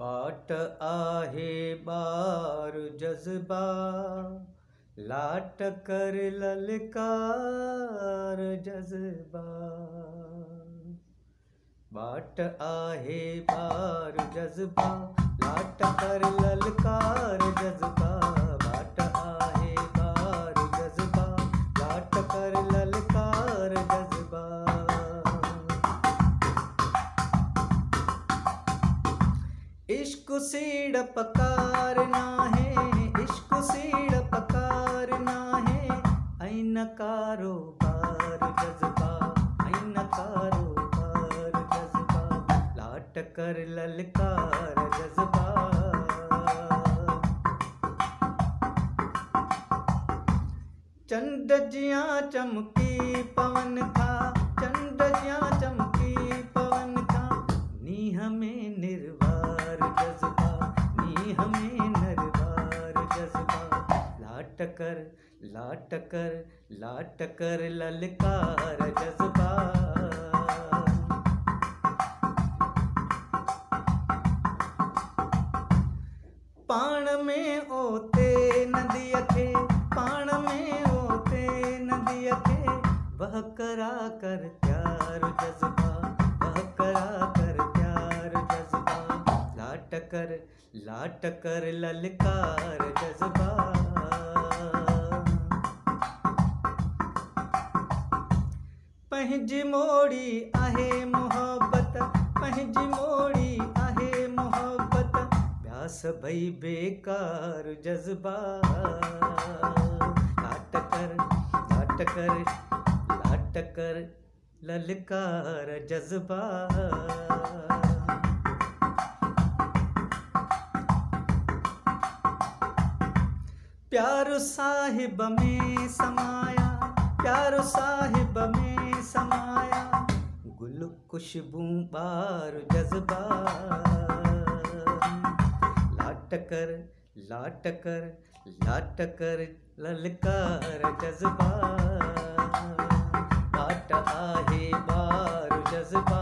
बाट आहे बार जज्बा, लाट कर ललकार जज्बा। बाट आहे बार जज्बा, लाट कर ललकार जज्बा। बाट आहे बार जज्बा, लाट कर ललकार जज्बा। इश्क सीड़ पकारना है, इश्क सीड़ पकारना है। ऐन कारोबार जज्बा, ऐन कारोबार जज्बा। लाट कर ललकार जज्बा। चंद जियां चमकी पवन था, चंद जियां चमकी पवन था। नीह में निर्वार जज्बा, नीह में निर्वार जज्बा। लाट कर ललकार जज्बा। पाण में ओते नदिय खे, पाण में ओते नदिय खे। वह करा कर प्यार जज्बा, वह करा कर प्यार जज्बा। लाट कर ललकार जज्बा। पंहिंजी मोड़ी आहे मोहब्बत, पंहिंजी मोड़ी आहे मोहब्बत। ब्यास भई बेकार जज्बा। लाट कर ललकार जज्बा। प्यार साहिब में समाया, प्यार साहिब में समाया। गुल खुशबू बार जज्बा। लाट कर ललकार जज्बा। बाट आहे बार जज्बा।